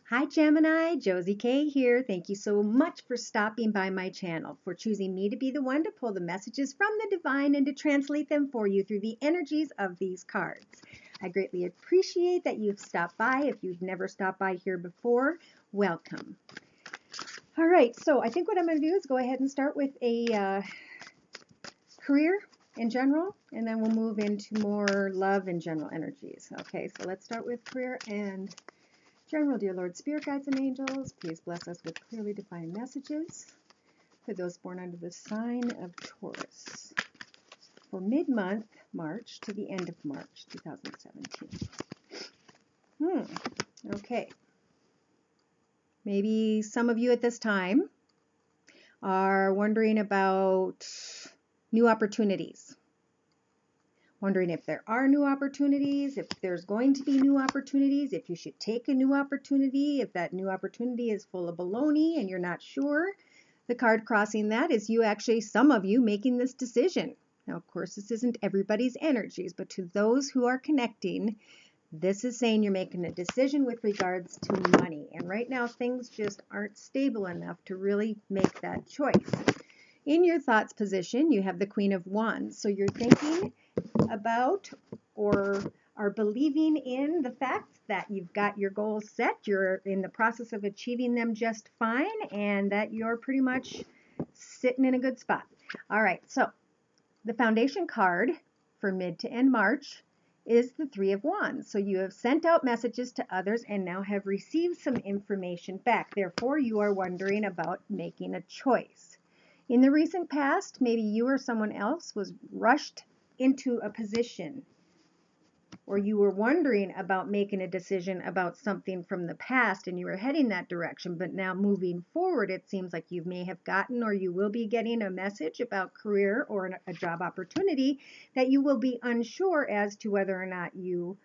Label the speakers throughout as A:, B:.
A: Hi Gemini, Josie K here. Thank you so much for stopping by my channel, for choosing me to be the one to pull the messages from the divine and to translate them for you through the energies of these cards. I greatly appreciate that you've stopped by. If you've never stopped by here before, welcome. All right, so I think what I'm going to do is go ahead and start with a career in general, and then we'll move into more love and general energies. Okay, so let's start with career and general. Dear Lord, Spirit Guides and Angels, please bless us with clearly defined messages for those born under the sign of Taurus for mid-month March to the end of March 2017. Okay. Maybe some of you at this time are wondering about new opportunities. Wondering if there are new opportunities, if there's going to be new opportunities, if you should take a new opportunity, if that new opportunity is full of baloney and you're not sure. The card crossing that is you actually, some of you, making this decision. Now, of course, this isn't everybody's energies, but to those who are connecting, this is saying you're making a decision with regards to money. And right now, things just aren't stable enough to really make that choice. In your thoughts position, you have the Queen of Wands. So you're thinking about or are believing in the fact that you've got your goals set, you're in the process of achieving them just fine, and that you're pretty much sitting in a good spot. All right, so the foundation card for mid to end March is the Three of Wands. So you have sent out messages to others and now have received some information back. Therefore, you are wondering about making a choice. In the recent past, maybe you or someone else was rushed into a position, or you were wondering about making a decision about something from the past and you were heading that direction, but now moving forward, it seems like you may have gotten or you will be getting a message about career or a job opportunity that you will be unsure as to whether or not you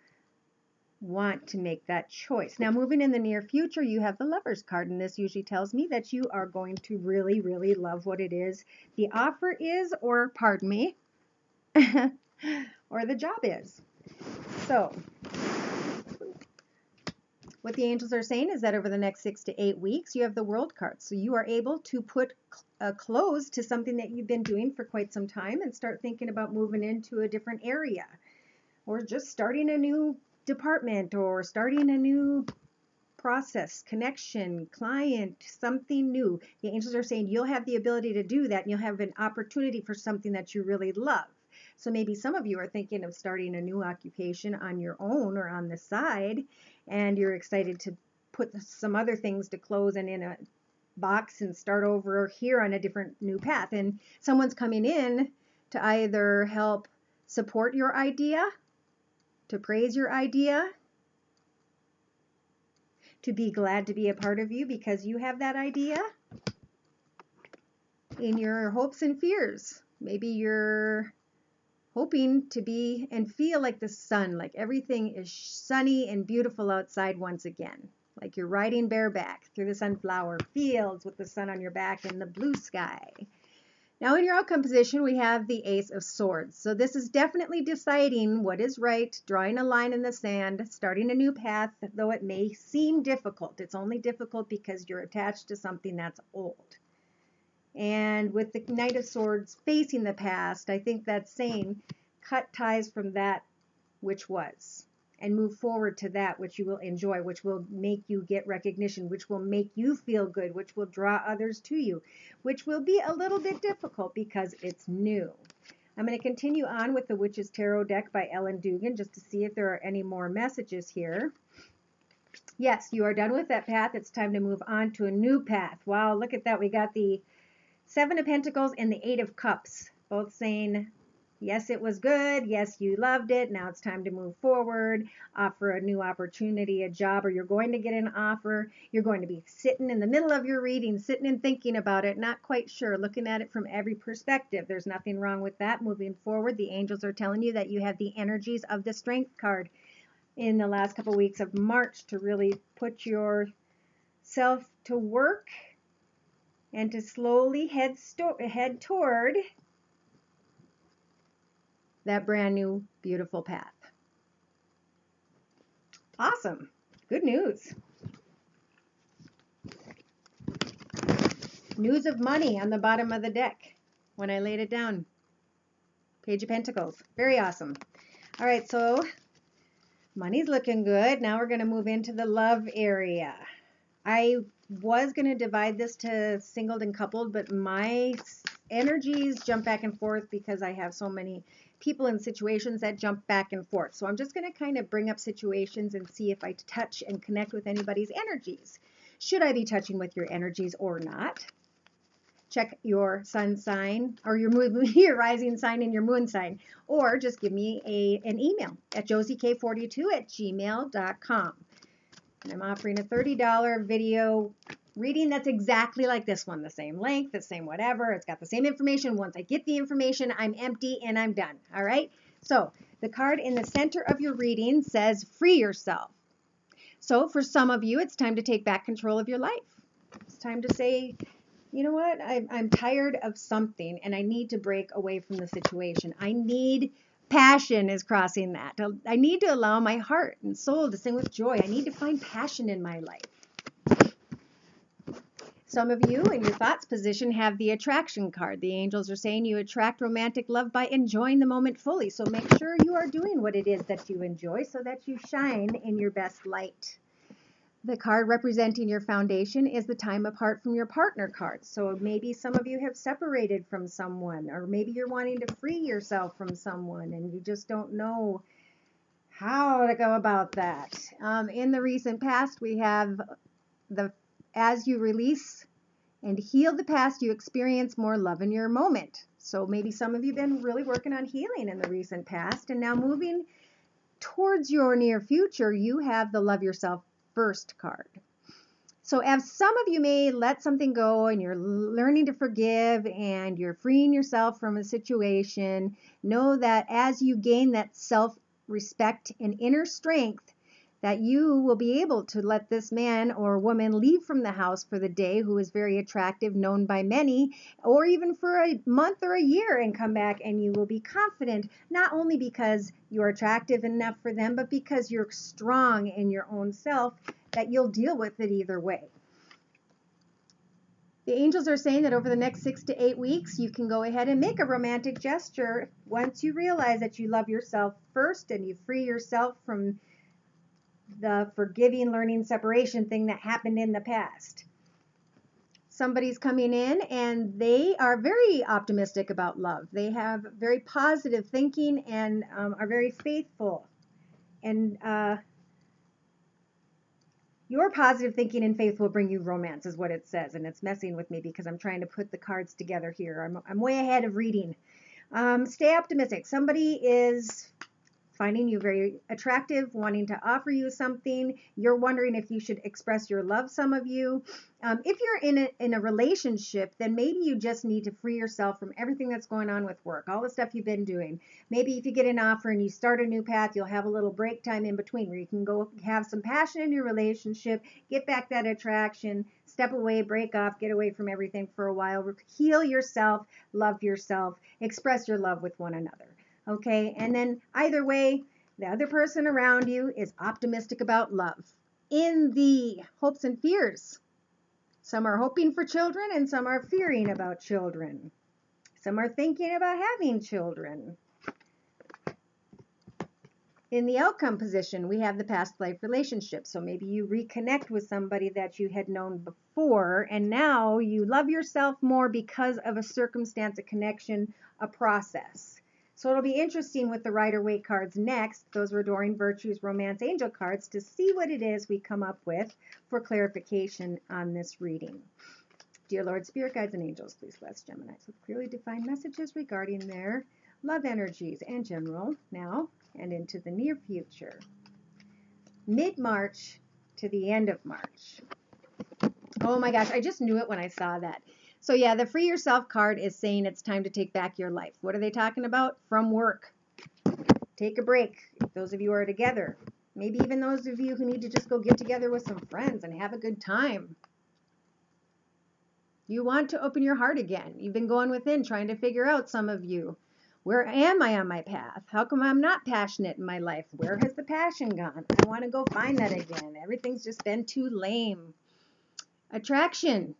A: want to make that choice. Now, moving in the near future, you have the Lover's card, and this usually tells me that you are going to really, really love what it is the offer is, or pardon me, or the job is. So what the angels are saying is that over the next 6 to 8 weeks, you have the World card. So you are able to put a close to something that you've been doing for quite some time and start thinking about moving into a different area, or just starting a new department, or starting a new process, connection, client, something new. The angels are saying you'll have the ability to do that, and you'll have an opportunity for something that you really love. So maybe some of you are thinking of starting a new occupation on your own or on the side, and you're excited to put some other things to close and in a box and start over here on a different new path. And someone's coming in to either help support your idea, to praise your idea, to be glad to be a part of you because you have that idea. In your hopes and fears, maybe you're hoping to be and feel like the sun, like everything is sunny and beautiful outside once again, like you're riding bareback through the sunflower fields with the sun on your back and the blue sky. Now in your outcome position, we have the Ace of Swords. So this is definitely deciding what is right, drawing a line in the sand, starting a new path, though it may seem difficult. It's only difficult because you're attached to something that's old. And with the Knight of Swords facing the past, I think that's saying cut ties from that which was and move forward to that which you will enjoy, which will make you get recognition, which will make you feel good, which will draw others to you, which will be a little bit difficult because it's new. I'm going to continue on with the Witch's Tarot deck by Ellen Dugan just to see if there are any more messages here. Yes, you are done with that path. It's time to move on to a new path. Wow, look at that. We got the Seven of Pentacles and the Eight of Cups, both saying, yes, it was good. Yes, you loved it. Now it's time to move forward, offer a new opportunity, a job, or you're going to get an offer. You're going to be sitting in the middle of your reading, sitting and thinking about it, not quite sure, looking at it from every perspective. There's nothing wrong with that. Moving forward, the angels are telling you that you have the energies of the Strength card in the last couple weeks of March to really put yourself to work and to slowly head toward that brand new, beautiful path. Awesome. Good news. News of money on the bottom of the deck when I laid it down. Page of Pentacles. Very awesome. All right, so money's looking good. Now we're going to move into the love area. I was going to divide this to singled and coupled, but my energies jump back and forth because I have so many people in situations that jump back and forth. So I'm just going to kind of bring up situations and see if I touch and connect with anybody's energies. Should I be touching with your energies or not? Check your sun sign or your rising sign and your moon sign, or just give me an email at josiek42@gmail.com. And I'm offering a $30 video reading that's exactly like this one, the same length, the same whatever. It's got the same information. Once I get the information, I'm empty and I'm done. All right. So the card in the center of your reading says free yourself. So for some of you, it's time to take back control of your life. It's time to say, you know what? I'm tired of something and I need to break away from the situation. I need passion is crossing that. I need to allow my heart and soul to sing with joy. I need to find passion in my life. Some of you in your thoughts position have the attraction card. The angels are saying you attract romantic love by enjoying the moment fully. So make sure you are doing what it is that you enjoy so that you shine in your best light. The card representing your foundation is the time apart from your partner card. So maybe some of you have separated from someone, or maybe you're wanting to free yourself from someone and you just don't know how to go about that. In the recent past, we have as you release and heal the past, you experience more love in your moment. So maybe some of you have been really working on healing in the recent past, and now moving towards your near future, you have the love yourself first card. So as some of you may let something go and you're learning to forgive and you're freeing yourself from a situation, know that as you gain that self-respect and inner strength, that you will be able to let this man or woman leave from the house for the day who is very attractive, known by many, or even for a month or a year, and come back and you will be confident, not only because you're attractive enough for them, but because you're strong in your own self, that you'll deal with it either way. The angels are saying that over the next 6 to 8 weeks, you can go ahead and make a romantic gesture once you realize that you love yourself first and you free yourself from the forgiving, learning, separation thing that happened in the past. Somebody's coming in and they are very optimistic about love. They have very positive thinking and are very faithful. And your positive thinking and faith will bring you romance, is what it says. And it's messing with me because I'm trying to put the cards together here. I'm way ahead of reading. Stay optimistic. Somebody is finding you very attractive, wanting to offer you something. You're wondering if you should express your love, some of you. If you're in a relationship, then maybe you just need to free yourself from everything that's going on with work, all the stuff you've been doing. Maybe if you get an offer and you start a new path, you'll have a little break time in between where you can go have some passion in your relationship, get back that attraction, step away, break off, get away from everything for a while, heal yourself, love yourself, express your love with one another. Okay, and then either way, the other person around you is optimistic about love in the hopes and fears. Some are hoping for children and some are fearing about children. Some are thinking about having children. In the outcome position, we have the past life relationship. So maybe you reconnect with somebody that you had known before, and now you love yourself more because of a circumstance, a connection, a process. So it'll be interesting with the Rider-Waite cards next, those Adoring Virtues Romance Angel cards, to see what it is we come up with for clarification on this reading. Dear Lord, Spirit Guides and Angels, please bless Geminis with clearly defined messages regarding their love energies and general now and into the near future. Mid-March to the end of March. Oh my gosh, I just knew it when I saw that. So yeah, the Free Yourself card is saying it's time to take back your life. What are they talking about? From work. Take a break. Those of you who are together. Maybe even those of you who need to just go get together with some friends and have a good time. You want to open your heart again. You've been going within trying to figure out, some of you, where am I on my path? How come I'm not passionate in my life? Where has the passion gone? I want to go find that again. Everything's just been too lame. Attraction.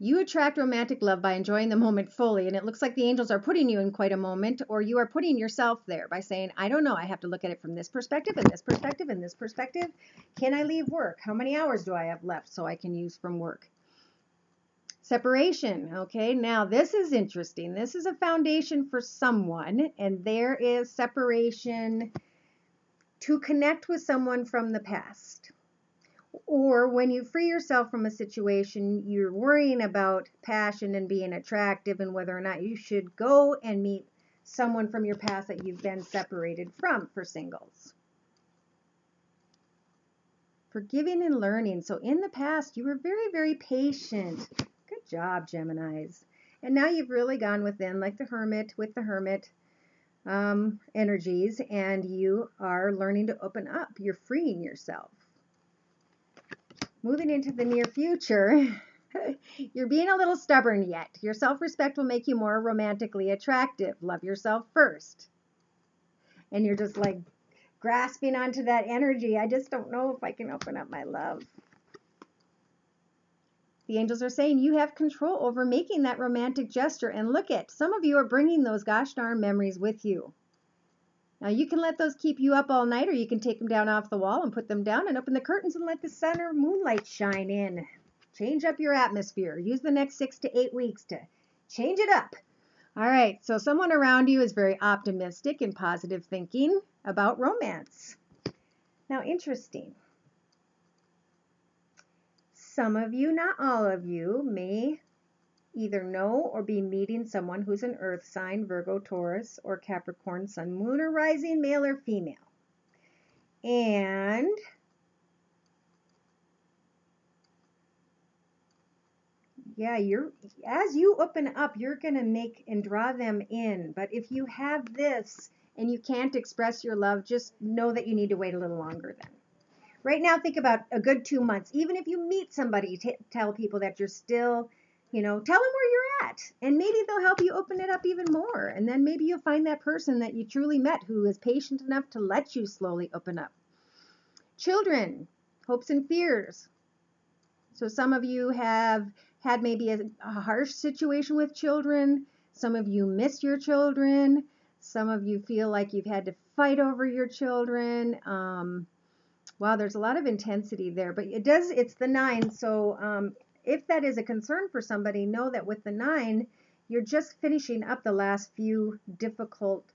A: You attract romantic love by enjoying the moment fully, and it looks like the angels are putting you in quite a moment, or you are putting yourself there by saying, I don't know, I have to look at it from this perspective, and this perspective, and this perspective. Can I leave work? How many hours do I have left so I can use from work? Separation. Okay, now this is interesting. This is a foundation for someone, and there is separation to connect with someone from the past. Or when you free yourself from a situation, you're worrying about passion and being attractive and whether or not you should go and meet someone from your past that you've been separated from for singles. Forgiving and learning. So in the past, you were very, very patient. Good job, Geminis. And now you've really gone within, like the hermit, with the hermit energies, and you are learning to open up. You're freeing yourself. Moving into the near future, you're being a little stubborn yet. Your self-respect will make you more romantically attractive. Love yourself first. And you're just like grasping onto that energy. I just don't know if I can open up my love. The angels are saying you have control over making that romantic gesture. And look at, some of you are bringing those gosh darn memories with you. Now you can let those keep you up all night, or you can take them down off the wall and put them down and open the curtains and let the sun or moonlight shine in. Change up your atmosphere. Use the next 6 to 8 weeks to change it up. All right, so someone around you is very optimistic and positive thinking about romance. Now, interesting. Some of you, not all of you, may either know or be meeting someone who's an earth sign, Virgo, Taurus, or Capricorn, sun, moon, or rising, male or female. And yeah, as you open up, you're going to make and draw them in. But if you have this and you can't express your love, just know that you need to wait a little longer then. Right now, think about a good 2 months. Even if you meet somebody, tell people that you're still, tell them where you're at. And maybe they'll help you open it up even more. And then maybe you'll find that person that you truly met who is patient enough to let you slowly open up. Children, hopes and fears. So some of you have had maybe a harsh situation with children. Some of you miss your children. Some of you feel like you've had to fight over your children. Wow, there's a lot of intensity there, but it's the 9. So if that is a concern for somebody, know that with the 9, you're just finishing up the last few difficult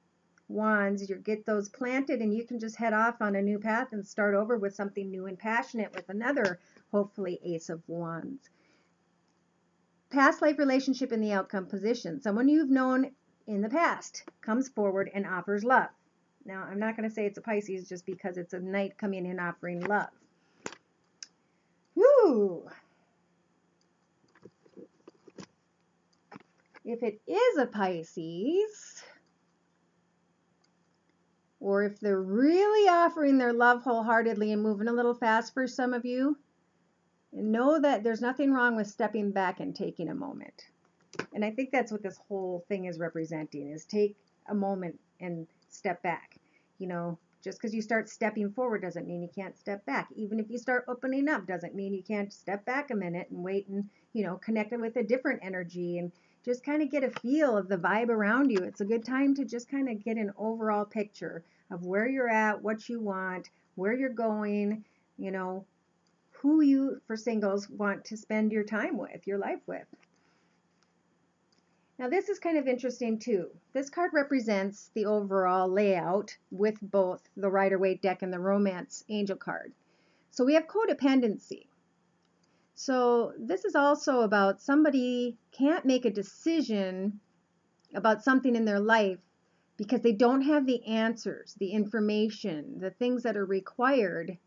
A: wands. You get those planted and you can just head off on a new path and start over with something new and passionate with another, hopefully, Ace of Wands. Past life relationship in the outcome position. Someone you've known in the past comes forward and offers love. Now, I'm not going to say it's a Pisces just because it's a knight coming in offering love. Woo! If it is a Pisces, or if they're really offering their love wholeheartedly and moving a little fast for some of you, know that there's nothing wrong with stepping back and taking a moment. And I think that's what this whole thing is representing, is take a moment and step back. Just because you start stepping forward doesn't mean you can't step back. Even if you start opening up doesn't mean you can't step back a minute and wait and, connect it with a different energy and just kind of get a feel of the vibe around you. It's a good time to just kind of get an overall picture of where you're at, what you want, where you're going, who you, for singles, want to spend your time with, your life with. Now this is kind of interesting too. This card represents the overall layout with both the Rider-Waite deck and the Romance Angel card. So we have codependency. So this is also about somebody can't make a decision about something in their life because they don't have the answers, the information, the things that are required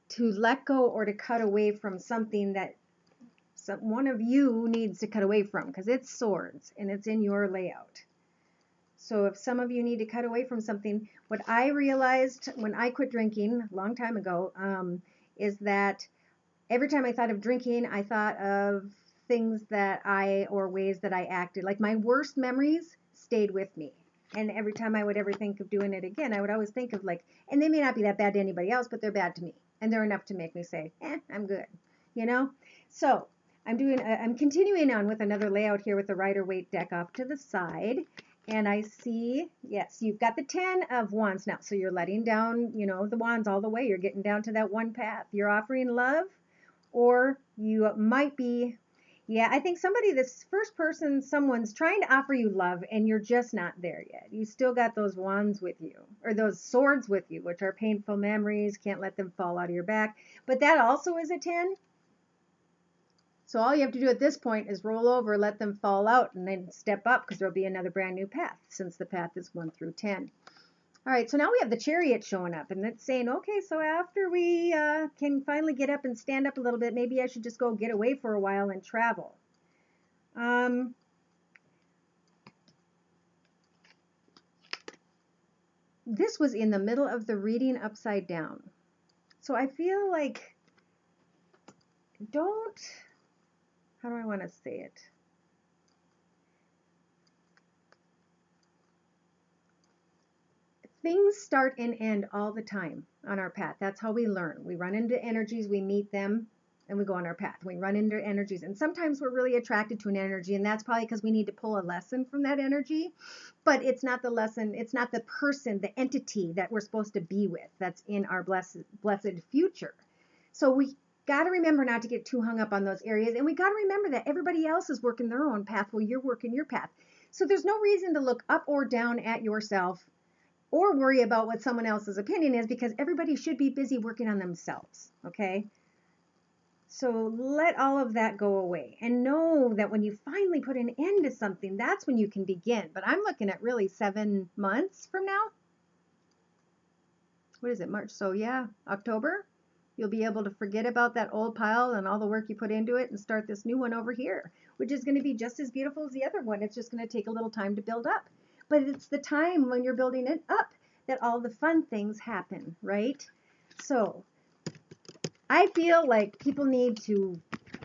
A: to let go or to cut away from something that one of you needs to cut away from, because it's swords and it's in your layout. So if some of you need to cut away from something, what I realized when I quit drinking a long time ago is that every time I thought of drinking, I thought of things or ways that I acted. Like my worst memories stayed with me. And every time I would ever think of doing it again, I would always think of and they may not be that bad to anybody else, but they're bad to me. And they're enough to make me say, I'm good. So I'm continuing on with another layout here with the Rider-Waite deck off to the side. And I see, yes, you've got the 10 of wands now. So you're letting down, you know, the wands all the way. You're getting down to that one path. You're offering love, or you might be, yeah, I think this first person, someone's trying to offer you love and you're just not there yet. You still got those wands with you, or those swords with you, which are painful memories. Can't let them fall out of your back. But that also is a 10. So all you have to do at this point is roll over, let them fall out, and then step up, because there'll be another brand new path, since the path is 1 through 10. All right, so now we have the Chariot showing up, and it's saying, okay, so after we can finally get up and stand up a little bit, maybe I should just go get away for a while and travel. This was in the middle of the reading upside down. So I feel like, how do I want to say it? Things start and end all the time on our path. That's how we learn. We run into energies, we meet them, and we go on our path. We run into energies, and sometimes we're really attracted to an energy, and that's probably because we need to pull a lesson from that energy. But it's not the lesson, it's not the person, the entity that we're supposed to be with that's in our blessed future. So we got to remember not to get too hung up on those areas, and we got to remember that everybody else is working their own path while you're working your path. So there's no reason to look up or down at yourself or worry about what someone else's opinion is, because everybody should be busy working on themselves, okay? So let all of that go away, and know that when you finally put an end to something, that's when you can begin. But I'm looking at really 7 months from now. What is it, March? So yeah, October. You'll be able to forget about that old pile and all the work you put into it and start this new one over here, which is going to be just as beautiful as the other one. It's just going to take a little time to build up. But it's the time when you're building it up that all the fun things happen, right? So I feel like people need to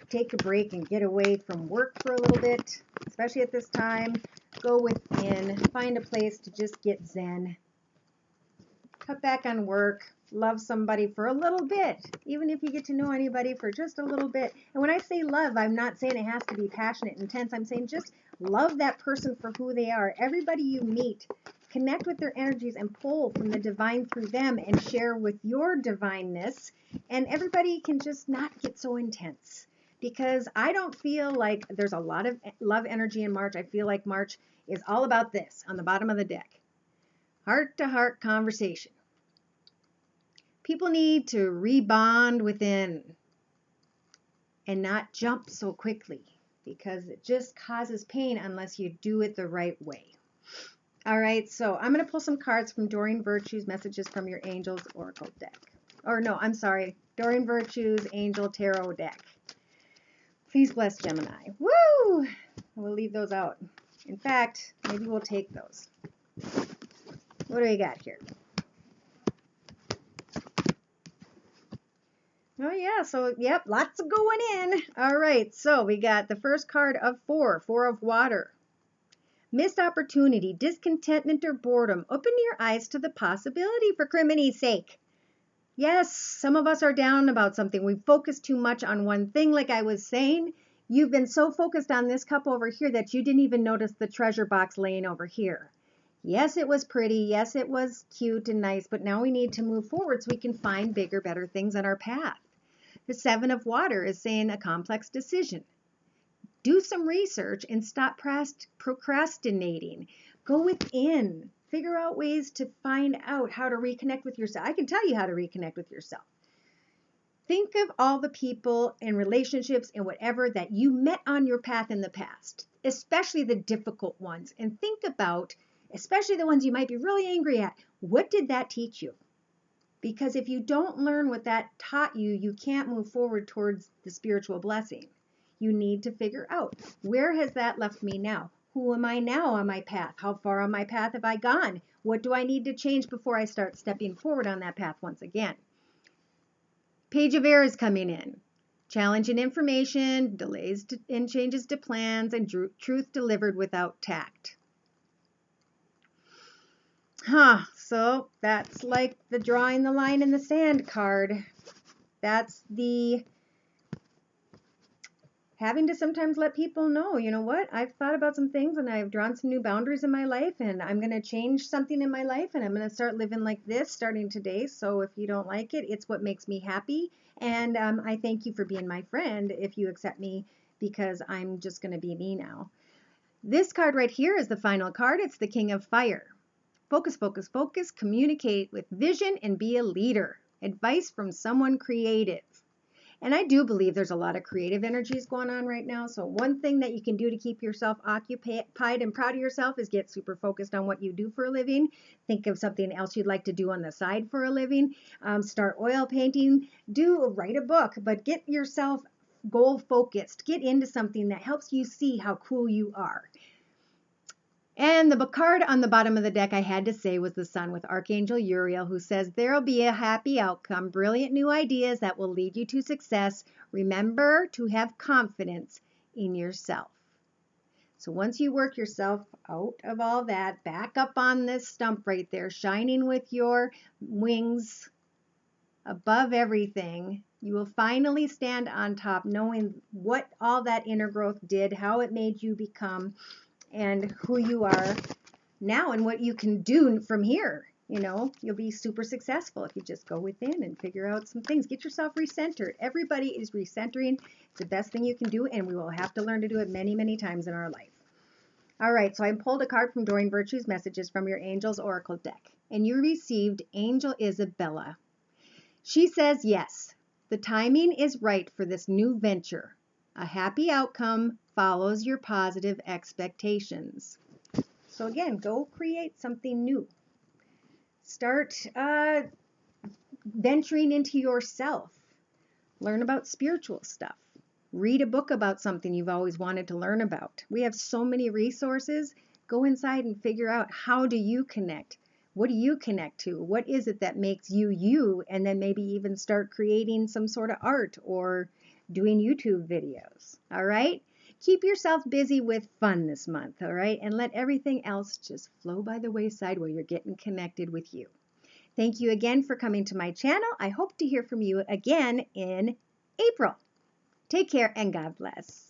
A: take a break and get away from work for a little bit, especially at this time. Go within, find a place to just get zen. Cut back on work, love somebody for a little bit, even if you get to know anybody for just a little bit. And when I say love, I'm not saying it has to be passionate and intense. I'm saying just love that person for who they are. Everybody you meet, connect with their energies and pull from the divine through them and share with your divineness. And everybody can just not get so intense, because I don't feel like there's a lot of love energy in March. I feel like March is all about this on the bottom of the deck. Heart-to-heart conversation. People need to rebond within and not jump so quickly, because it just causes pain unless you do it the right way. All right, so I'm going to pull some cards from Doreen Virtue's Messages from Your Angels Oracle deck. Or no, I'm sorry, Doreen Virtue's Angel Tarot deck. Please bless Gemini. Woo! We'll leave those out. In fact, maybe we'll take those. What do we got here? Oh yeah, so yep, lots of going in. All right, so we got the first card of 4 of water. Missed opportunity, discontentment, or boredom. Open your eyes to the possibility, for crimini's sake. Yes, some of us are down about something. We focus too much on one thing, like I was saying. You've been so focused on this cup over here that you didn't even notice the treasure box laying over here. Yes, it was pretty. Yes, it was cute and nice, but now we need to move forward so we can find bigger, better things on our path. The 7 of water is saying a complex decision. Do some research and stop procrastinating. Go within. Figure out ways to find out how to reconnect with yourself. I can tell you how to reconnect with yourself. Think of all the people and relationships and whatever that you met on your path in the past, especially the difficult ones. And think about, especially the ones you might be really angry at, what did that teach you? Because if you don't learn what that taught you, you can't move forward towards the spiritual blessing. You need to figure out, where has that left me now? Who am I now on my path? How far on my path have I gone? What do I need to change before I start stepping forward on that path once again? Page of Air is coming in. Challenging information, delays and changes to plans, and truth delivered without tact. So that's like the drawing the line in the sand card. That's the having to sometimes let people know, you know what, I've thought about some things and I've drawn some new boundaries in my life and I'm going to change something in my life and I'm going to start living like this starting today. So if you don't like it, it's what makes me happy. And I thank you for being my friend if you accept me, because I'm just going to be me now. This card right here is the final card. It's the King of Fire. Focus, focus, focus, communicate with vision and be a leader. Advice from someone creative. And I do believe there's a lot of creative energies going on right now. So one thing that you can do to keep yourself occupied and proud of yourself is get super focused on what you do for a living. Think of something else you'd like to do on the side for a living. Start oil painting. Write a book, but get yourself goal focused. Get into something that helps you see how cool you are. And the card on the bottom of the deck I had to say was the Sun with Archangel Uriel, who says there'll be a happy outcome, brilliant new ideas that will lead you to success. Remember to have confidence in yourself. So once you work yourself out of all that, back up on this stump right there, shining with your wings above everything, you will finally stand on top, knowing what all that inner growth did, how it made you become, and who you are now and what you can do from here. You know, you'll be super successful if you just go within and figure out some things. Get yourself recentered. Everybody is recentering. It's the best thing you can do, and we will have to learn to do it many, many times in our life. All right, so I pulled a card from Doreen Virtue's Messages from your Angels Oracle deck, and you received Angel Isabella. She says, yes, the timing is right for this new venture. A happy outcome follows your positive expectations. So again, go create something new. Start venturing into yourself. Learn about spiritual stuff. Read a book about something you've always wanted to learn about. We have so many resources. Go inside and figure out, how do you connect? What do you connect to? What is it that makes you you? And then maybe even start creating some sort of art or doing YouTube videos. All right? Keep yourself busy with fun this month, all right? And let everything else just flow by the wayside while you're getting connected with you. Thank you again for coming to my channel. I hope to hear from you again in April. Take care and God bless.